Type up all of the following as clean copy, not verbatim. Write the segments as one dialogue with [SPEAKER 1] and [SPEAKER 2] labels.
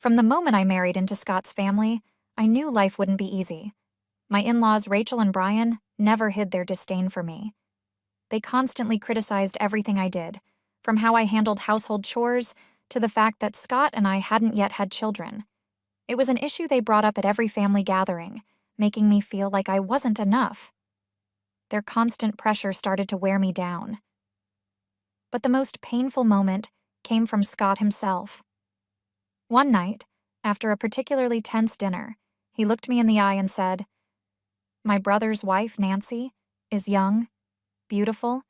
[SPEAKER 1] From the moment I married into Scott's family, I knew life wouldn't be easy. My in-laws, Rachel and Brian, never hid their disdain for me. They constantly criticized everything I did, from how I handled household chores to the fact that Scott and I hadn't yet had children. It was an issue they brought up at every family gathering, making me feel like I wasn't enough. Their constant pressure started to wear me down. But the most painful moment came from Scott himself. One night, after a particularly tense dinner, he looked me in the eye and said, "My brother's wife, Nancy, is young, beautiful,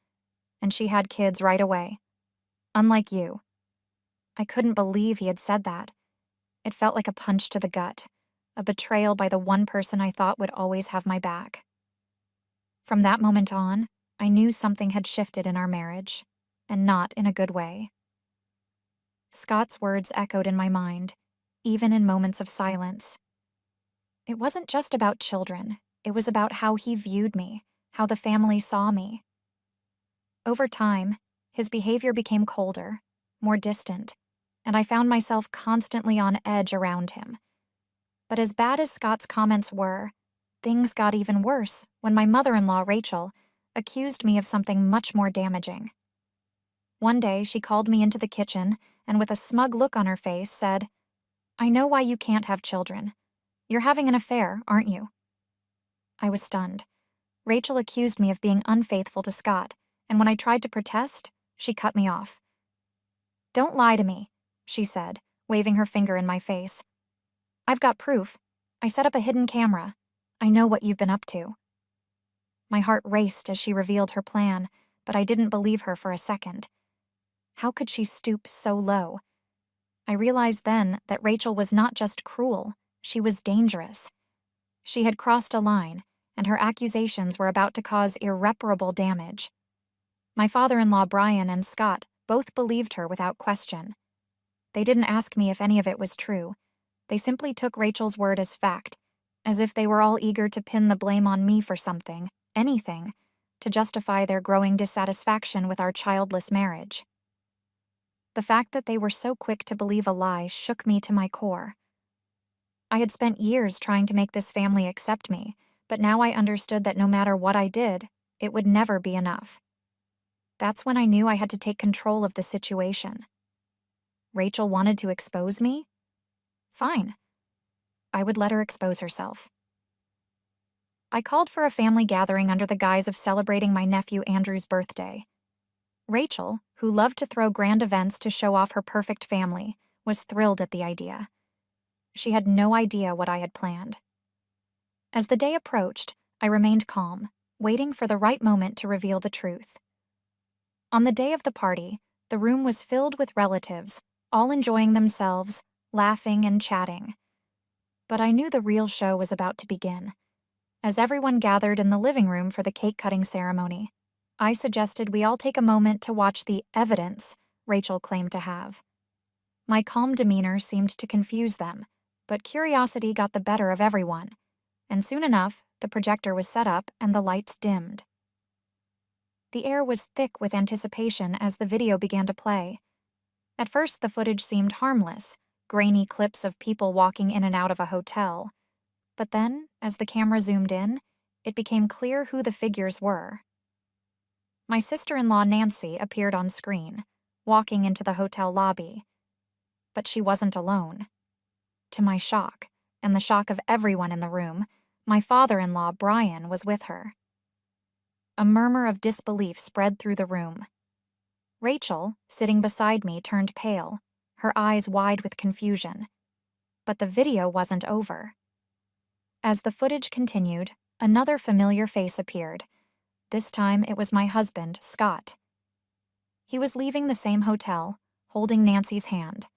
[SPEAKER 1] and she had kids right away. Unlike you." I couldn't believe he had said that. It felt like a punch to the gut, a betrayal by the one person I thought would always have my back. From that moment on, I knew something had shifted in our marriage, and not in a good way. Scott's words echoed in my mind, even in moments of silence. It wasn't just about children, it was about how he viewed me, how the family saw me. Over time, his behavior became colder, more distant, and I found myself constantly on edge around him. But as bad as Scott's comments were, things got even worse when my mother-in-law, Rachel, accused me of something much more damaging. One day, she called me into the kitchen and with a smug look on her face said, "I know why you can't have children. You're having an affair, aren't you?" I was stunned. Rachel accused me of being unfaithful to Scott, and when I tried to protest, she cut me off. "Don't lie to me," she said, waving her finger in my face. "I've got proof. I set up a hidden camera. I know what you've been up to." My heart raced as she revealed her plan, but I didn't believe her for a second. How could she stoop so low? I realized then that Rachel was not just cruel, she was dangerous. She had crossed a line, and her accusations were about to cause irreparable damage. My father-in-law Brian and Scott both believed her without question. They didn't ask me if any of it was true. They simply took Rachel's word as fact, as if they were all eager to pin the blame on me for something, anything, to justify their growing dissatisfaction with our childless marriage. The fact that they were so quick to believe a lie shook me to my core. I had spent years trying to make this family accept me, but now I understood that no matter what I did, it would never be enough. That's when I knew I had to take control of the situation. Rachel wanted to expose me? Fine. I would let her expose herself. I called for a family gathering under the guise of celebrating my nephew Andrew's birthday. Rachel, who loved to throw grand events to show off her perfect family, was thrilled at the idea. She had no idea what I had planned. As the day approached, I remained calm, waiting for the right moment to reveal the truth. On the day of the party, the room was filled with relatives, all enjoying themselves, laughing and chatting. But I knew the real show was about to begin. As everyone gathered in the living room for the cake-cutting ceremony, I suggested we all take a moment to watch the evidence Rachel claimed to have. My calm demeanor seemed to confuse them, but curiosity got the better of everyone, and soon enough, the projector was set up and the lights dimmed. The air was thick with anticipation as the video began to play. At first, the footage seemed harmless, grainy clips of people walking in and out of a hotel. But then, as the camera zoomed in, it became clear who the figures were. My sister-in-law Nancy appeared on screen, walking into the hotel lobby. But she wasn't alone. To my shock, and the shock of everyone in the room, my father-in-law Brian was with her. A murmur of disbelief spread through the room. Rachel, sitting beside me, turned pale, her eyes wide with confusion. But the video wasn't over. As the footage continued, another familiar face appeared. This time it was my husband, Scott. He was leaving the same hotel, holding Nancy's hand.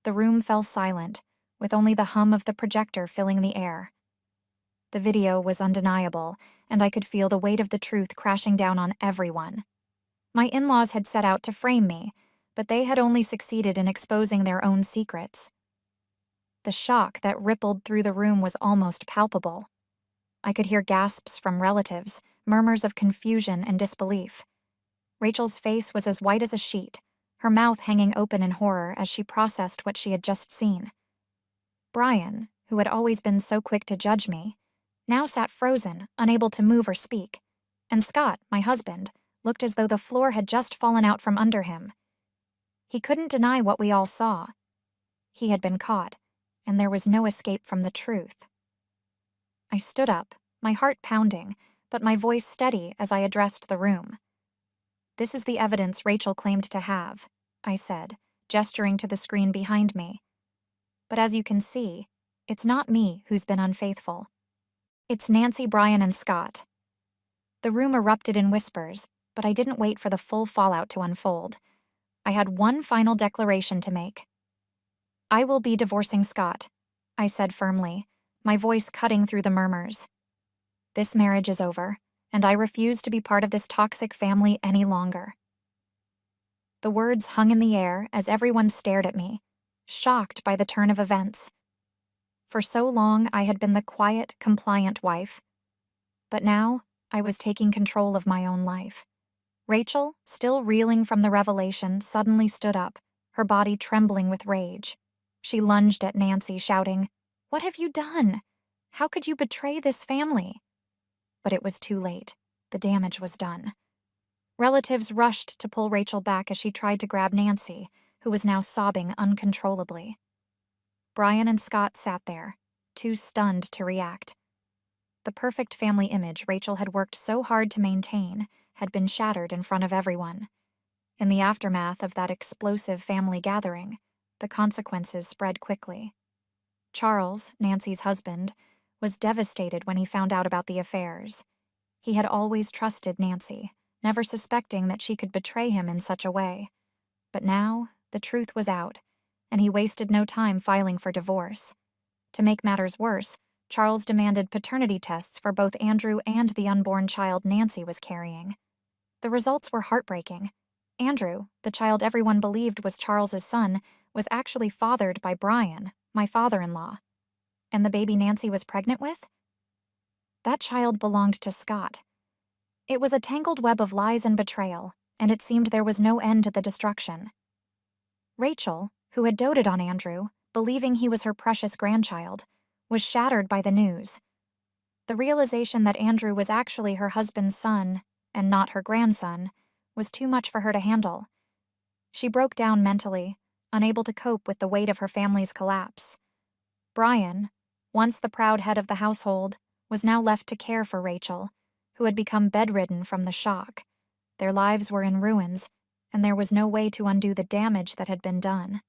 [SPEAKER 1] The room fell silent, with only the hum of the projector filling the air. The video was undeniable, and I could feel the weight of the truth crashing down on everyone. My in-laws had set out to frame me, but they had only succeeded in exposing their own secrets. The shock that rippled through the room was almost palpable. I could hear gasps from relatives, murmurs of confusion and disbelief. Rachel's face was as white as a sheet, her mouth hanging open in horror as she processed what she had just seen. Brian, who had always been so quick to judge me, now sat frozen, unable to move or speak, and Scott, my husband, looked as though the floor had just fallen out from under him. He couldn't deny what we all saw. He had been caught, and there was no escape from the truth. I stood up, my heart pounding, but my voice steady as I addressed the room. "This is the evidence Rachel claimed to have," I said, gesturing to the screen behind me. "But as you can see, it's not me who's been unfaithful. It's Nancy, Brian, and Scott." The room erupted in whispers, but I didn't wait for the full fallout to unfold. I had one final declaration to make. "I will be divorcing Scott," I said firmly, my voice cutting through the murmurs. "This marriage is over, and I refuse to be part of this toxic family any longer." The words hung in the air as everyone stared at me, shocked by the turn of events. For so long, I had been the quiet, compliant wife. But now, I was taking control of my own life. Rachel, still reeling from the revelation, suddenly stood up, her body trembling with rage. She lunged at Nancy, shouting, "What have you done? How could you betray this family?" But it was too late. The damage was done. Relatives rushed to pull Rachel back as she tried to grab Nancy, who was now sobbing uncontrollably. Brian and Scott sat there, too stunned to react. The perfect family image Rachel had worked so hard to maintain had been shattered in front of everyone. In the aftermath of that explosive family gathering, the consequences spread quickly. Charles, Nancy's husband, was devastated when he found out about the affairs. He had always trusted Nancy, never suspecting that she could betray him in such a way. But now, the truth was out, and he wasted no time filing for divorce. To make matters worse, Charles demanded paternity tests for both Andrew and the unborn child Nancy was carrying. The results were heartbreaking. Andrew, the child everyone believed was Charles's son, was actually fathered by Brian, my father-in-law. And the baby Nancy was pregnant with? That child belonged to Scott. It was a tangled web of lies and betrayal, and it seemed there was no end to the destruction. Rachel, who had doted on Andrew, believing he was her precious grandchild, was shattered by the news. The realization that Andrew was actually her husband's son, and not her grandson, was too much for her to handle. She broke down mentally, unable to cope with the weight of her family's collapse. Brian, once the proud head of the household, was now left to care for Rachel, who had become bedridden from the shock. Their lives were in ruins, and there was no way to undo the damage that had been done.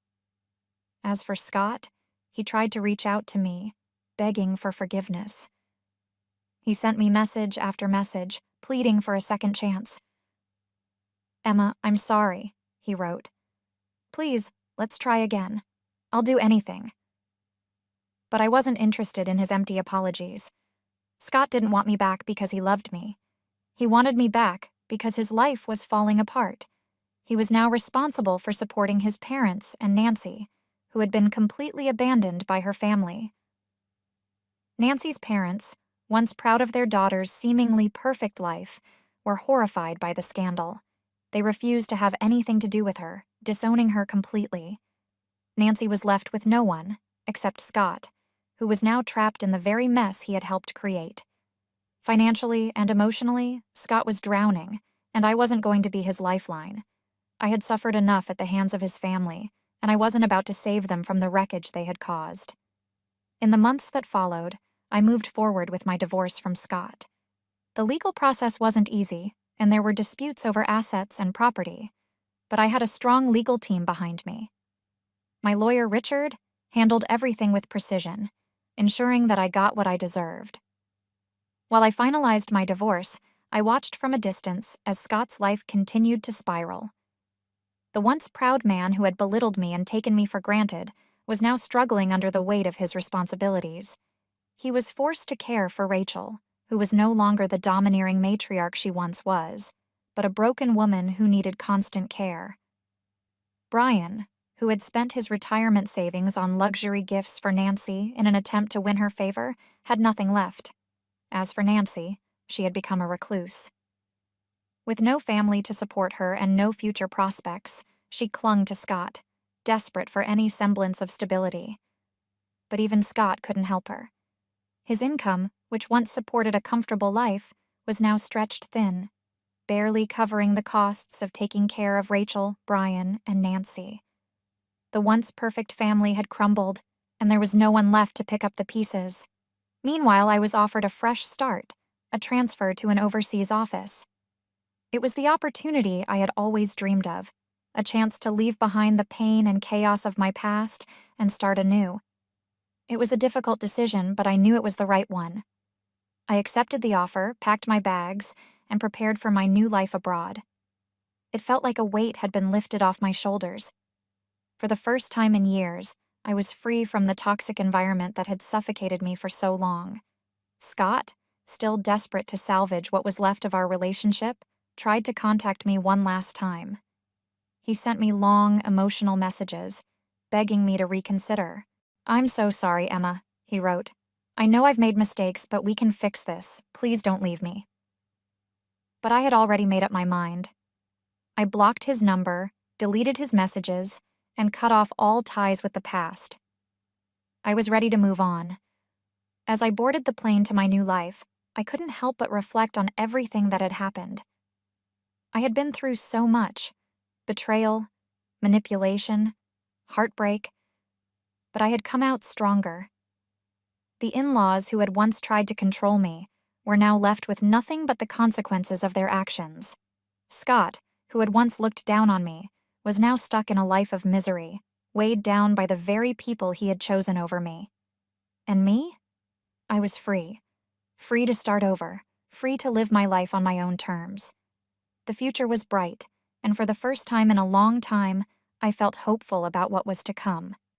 [SPEAKER 1] As for Scott, he tried to reach out to me, begging for forgiveness. He sent me message after message, pleading for a second chance. "Emma, I'm sorry," he wrote. "Please, let's try again. I'll do anything." But I wasn't interested in his empty apologies. Scott didn't want me back because he loved me. He wanted me back because his life was falling apart. He was now responsible for supporting his parents and Nancy, who had been completely abandoned by her family. Nancy's parents, once proud of their daughter's seemingly perfect life, were horrified by the scandal. They refused to have anything to do with her, disowning her completely. Nancy was left with no one, except Scott, who was now trapped in the very mess he had helped create. Financially and emotionally, Scott was drowning, and I wasn't going to be his lifeline. I had suffered enough at the hands of his family, and I wasn't about to save them from the wreckage they had caused. In the months that followed, I moved forward with my divorce from Scott. The legal process wasn't easy, and there were disputes over assets and property, but I had a strong legal team behind me. My lawyer, Richard, handled everything with precision, ensuring that I got what I deserved. While I finalized my divorce, I watched from a distance as Scott's life continued to spiral. The once proud man who had belittled me and taken me for granted was now struggling under the weight of his responsibilities. He was forced to care for Rachel, who was no longer the domineering matriarch she once was, but a broken woman who needed constant care. Brian, who had spent his retirement savings on luxury gifts for Nancy in an attempt to win her favor, had nothing left. As for Nancy, she had become a recluse. With no family to support her and no future prospects, she clung to Scott, desperate for any semblance of stability. but even Scott couldn't help her. His income, which once supported a comfortable life, was now stretched thin, barely covering the costs of taking care of Rachel, Brian, and Nancy. The once perfect family had crumbled, and there was no one left to pick up the pieces. Meanwhile, I was offered a fresh start, a transfer to an overseas office. It was the opportunity I had always dreamed of, a chance to leave behind the pain and chaos of my past and start anew. It was a difficult decision, but I knew it was the right one. I accepted the offer, packed my bags, and prepared for my new life abroad. It felt like a weight had been lifted off my shoulders. For the first time in years, I was free from the toxic environment that had suffocated me for so long. Scott, still desperate to salvage what was left of our relationship, tried to contact me one last time. He sent me long, emotional messages, begging me to reconsider. "I'm so sorry, Emma," he wrote. "I know I've made mistakes, but we can fix this. Please don't leave me." But I had already made up my mind. I blocked his number, deleted his messages, and cut off all ties with the past. I was ready to move on. As I boarded the plane to my new life, I couldn't help but reflect on everything that had happened. I had been through so much: betrayal, manipulation, heartbreak, but I had come out stronger. The in-laws who had once tried to control me were now left with nothing but the consequences of their actions. Scott, who had once looked down on me, was now stuck in a life of misery, weighed down by the very people he had chosen over me. And me? I was free. Free to start over, free to live my life on my own terms. The future was bright, and for the first time in a long time, I felt hopeful about what was to come.